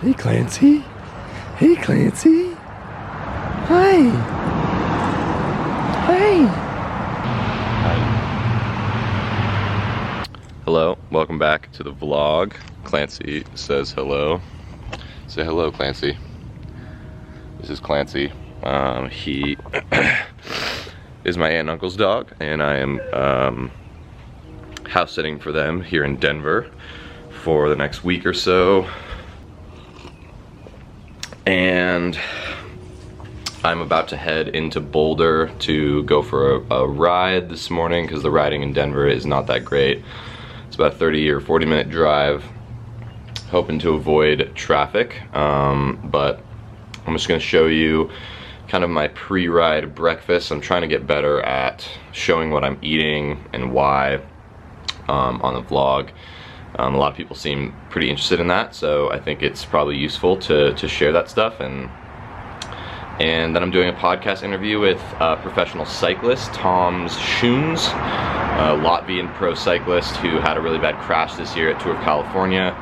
Hey, Clancy. Hey, Clancy. Hi. Hi. Hello, welcome back to the vlog. Clancy says hello. Say hello, Clancy. This is Clancy. He is my aunt and uncle's dog, and I am house sitting for them here in Denver for the next week or so. And I'm about to head into Boulder to go for a ride this morning because the riding in Denver is not that great. It's about a 30 or 40 minute drive, hoping to avoid traffic, but I'm just gonna show you kind of my pre-ride breakfast. I'm trying to get better at showing what I'm eating and why on the vlog. A lot of people seem pretty interested in that, so I think it's probably useful to share that stuff. And then I'm doing a podcast interview with professional cyclist Tom Schoens, a Latvian pro cyclist who had a really bad crash this year at Tour of California,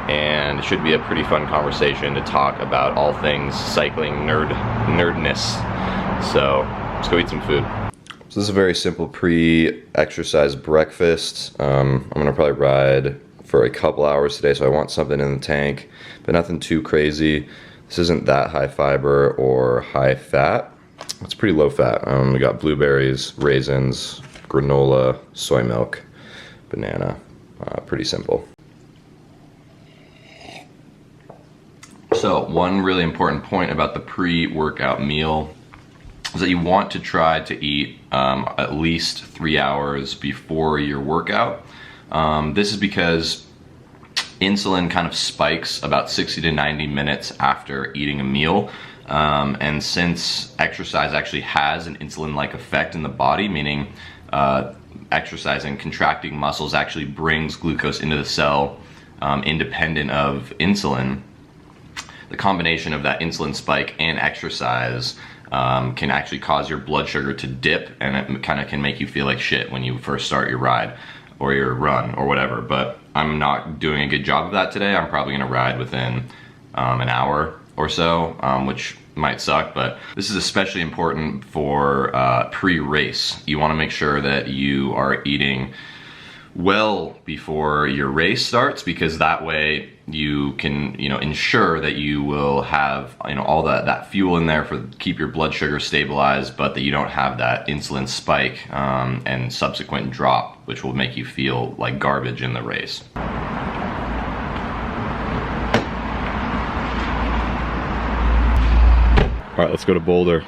and it should be a pretty fun conversation to talk about all things cycling nerdness. So let's go eat some food. So this is a very simple pre-exercise breakfast. I'm gonna probably ride for a couple hours today, so I want something in the tank, but nothing too crazy. This isn't that high fiber or high fat. It's pretty low fat. We got blueberries, raisins, granola, soy milk, banana. Pretty simple. So one really important point about the pre-workout meal is that you want to try to eat at least 3 hours before your workout. This is because insulin kind of spikes about 60 to 90 minutes after eating a meal. And since exercise actually has an insulin-like effect in the body, meaning exercising, contracting muscles actually brings glucose into the cell independent of insulin, the combination of that insulin spike and exercise can actually cause your blood sugar to dip, and it kind of can make you feel like shit when you first start your ride or your run or whatever. But I'm not doing a good job of that today. I'm probably gonna ride within an hour or so, which might suck, but this is especially important for pre-race. You wanna make sure that you are eating well before your race starts, because that way you can, ensure that you will have, all that fuel in there for keep your blood sugar stabilized, but that you don't have that insulin spike and subsequent drop, which will make you feel like garbage in the race. All right, let's go to Boulder.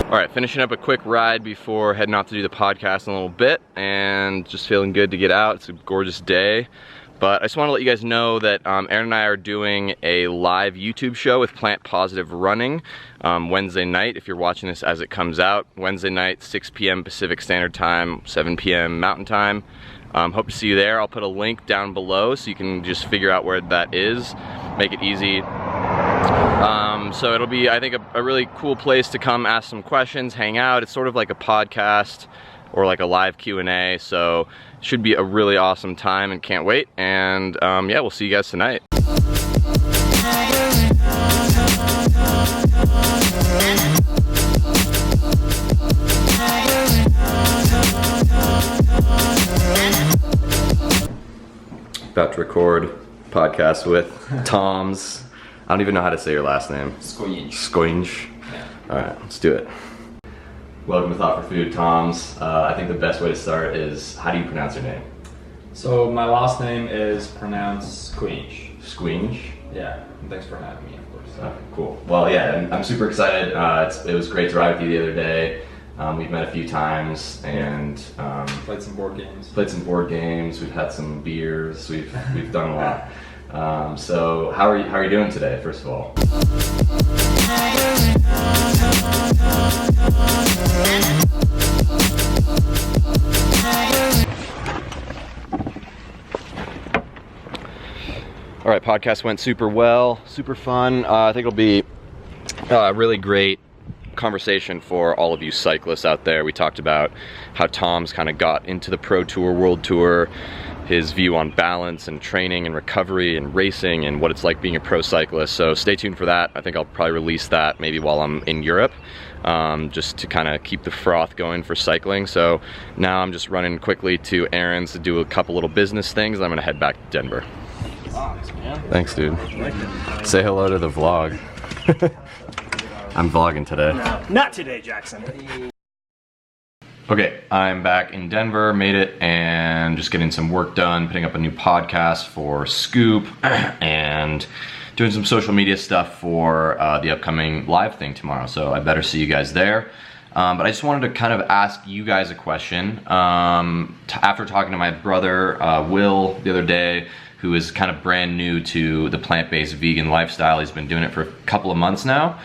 Alright, finishing up a quick ride before heading off to do the podcast in a little bit, and just feeling good to get out. It's a gorgeous day. But I just want to let you guys know that Aaron and I are doing a live YouTube show with Plant Positive Running Wednesday night. If you're watching this as it comes out, Wednesday night, 6 p.m. Pacific Standard Time, 7 p.m. Mountain Time. Hope to see you there. I'll put a link down below so you can just figure out where that is. Make it easy. So it'll be, I think, a really cool place to come ask some questions, hang out. It's sort of like a podcast or like a live Q&A, so it should be a really awesome time and can't wait. And yeah, we'll see you guys tonight. About to record podcast with Tom's. I don't even know how to say your last name. Skujiņš. Skujiņš. Yeah. Alright, let's do it. Welcome to Thought for Food, Tom's. I think the best way to start is, how do you pronounce your name? So my last name is pronounced Skujiņš. Skujiņš? Yeah, and thanks for having me, of course. Okay, cool. Well, yeah, I'm super excited. It was great to ride with you the other day. We've met a few times and Played some board games. We've had some beers. We've done a lot. So how are you doing today? First of all. All right, podcast went super well, super fun. I think it'll be a really great conversation for all of you cyclists out there. We talked about how Tom's kind of got into the Pro Tour, World Tour, his view on balance and training and recovery and racing and what it's like being a pro cyclist. So stay tuned for that. I think I'll probably release that maybe while I'm in Europe, just to kind of keep the froth going for cycling. So now I'm just running quickly to errands to do a couple little business things, and I'm gonna head back to Denver. Thanks, man. Thanks, dude. Say hello to the vlog. I'm vlogging today. Not today, Jackson. Okay, I'm back in Denver, made it, and just getting some work done, putting up a new podcast for Scoop, and doing some social media stuff for the upcoming live thing tomorrow, so I better see you guys there. But I just wanted to kind of ask you guys a question. After talking to my brother, Will, the other day, who is kind of brand new to the plant-based vegan lifestyle. He's been doing it for a couple of months now.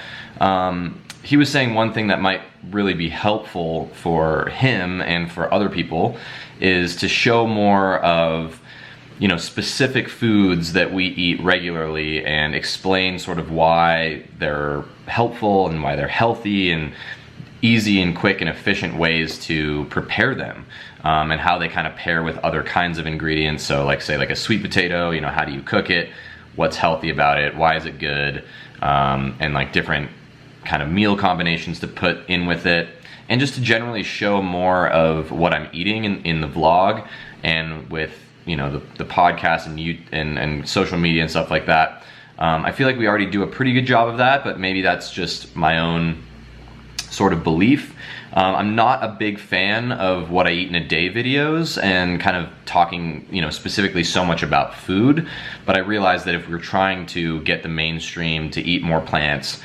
He was saying one thing that might really be helpful for him and for other people is to show more of, you know, specific foods that we eat regularly and explain sort of why they're helpful and why they're healthy and easy and quick and efficient ways to prepare them, and how they kind of pair with other kinds of ingredients. So like, say, like a sweet potato, you know, how do you cook it? What's healthy about it? Why is it good? And like different kind of meal combinations to put in with it, and just to generally show more of what I'm eating in the vlog and with, you know, the podcast and social media and stuff like that. I feel like we already do a pretty good job of that, but maybe that's just my own sort of belief. I'm not a big fan of what I eat in a day videos and kind of talking, you know, specifically so much about food, but I realize that if we're trying to get the mainstream to eat more plants,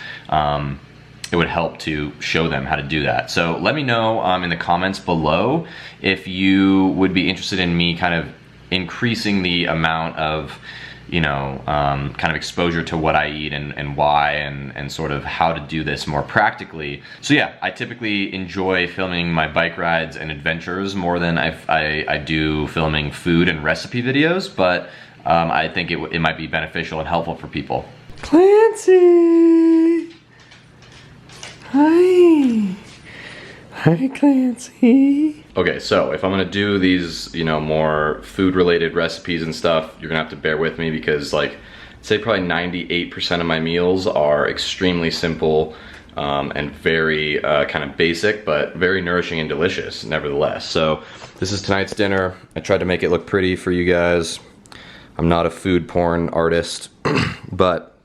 it would help to show them how to do that. So let me know in the comments below if you would be interested in me kind of increasing the amount of, you know, kind of exposure to what I eat and why, and sort of how to do this more practically. So yeah, I typically enjoy filming my bike rides and adventures more than I do filming food and recipe videos, but I think it might be beneficial and helpful for people. Clancy! Hi! Hi, Clancy! Okay, so if I'm gonna do these, you know, more food-related recipes and stuff, you're gonna have to bear with me because, like, say probably 98% of my meals are extremely simple and very kind of basic, but very nourishing and delicious, nevertheless. So this is tonight's dinner. I tried to make it look pretty for you guys. I'm not a food porn artist, but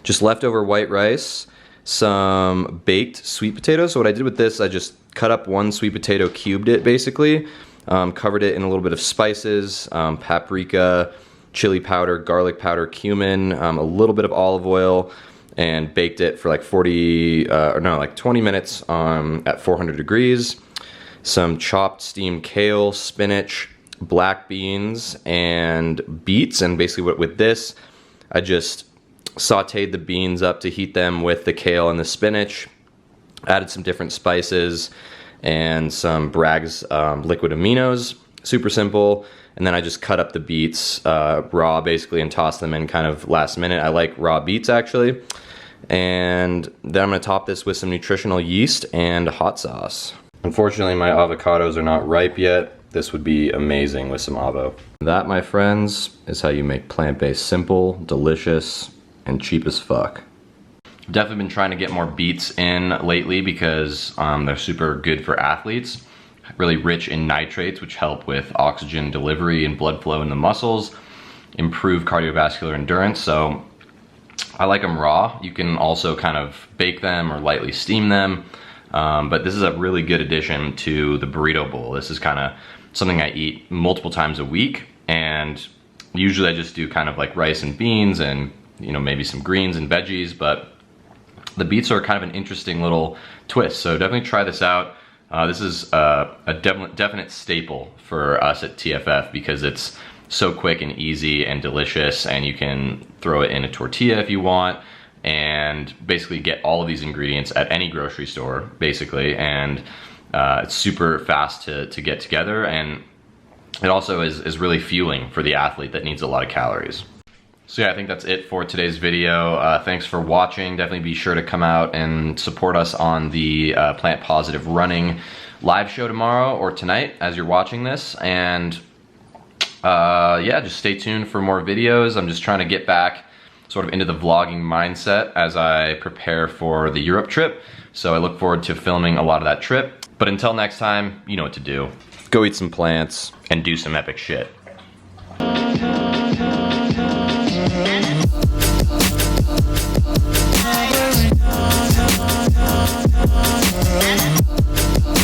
just leftover white rice, some baked sweet potatoes. So what I did with this, I just cut up one sweet potato, cubed it basically, covered it in a little bit of spices, paprika, chili powder, garlic powder, cumin, a little bit of olive oil, and baked it for like 20 minutes at 400 degrees. Some chopped steamed kale, spinach, black beans, and beets. And basically with this, I just sauteed the beans up to heat them with the kale and the spinach, added some different spices and some Bragg's liquid aminos, super simple. And then I just cut up the beets raw basically and tossed them in kind of last minute. I like raw beets actually. And then I'm gonna top this with some nutritional yeast and hot sauce. Unfortunately, my avocados are not ripe yet. This would be amazing with some avo. That, my friends, is how you make plant-based simple, delicious, and cheap as fuck. Definitely been trying to get more beets in lately because they're super good for athletes. really rich in nitrates, which help with oxygen delivery and blood flow in the muscles, improve cardiovascular endurance. So I like them raw. You can also kind of bake them or lightly steam them. But this is a really good addition to the burrito bowl. This is kind of something I eat multiple times a week, and usually I just do kind of like rice and beans and, you know, maybe some greens and veggies, but the beets are kind of an interesting little twist. So definitely try this out. This is a definite staple for us at TFF because it's so quick and easy and delicious, and you can throw it in a tortilla if you want, and basically get all of these ingredients at any grocery store, basically, and it's super fast to get together, and it also is really fueling for the athlete that needs a lot of calories. So yeah, I think that's it for today's video. Thanks for watching. Definitely be sure to come out and support us on the Plant Positive Running live show tomorrow or tonight as you're watching this, and yeah, just stay tuned for more videos. I'm just trying to get back sort of into the vlogging mindset as I prepare for the Europe trip. So I look forward to filming a lot of that trip. But until next time, you know what to do. Go eat some plants and do some epic shit.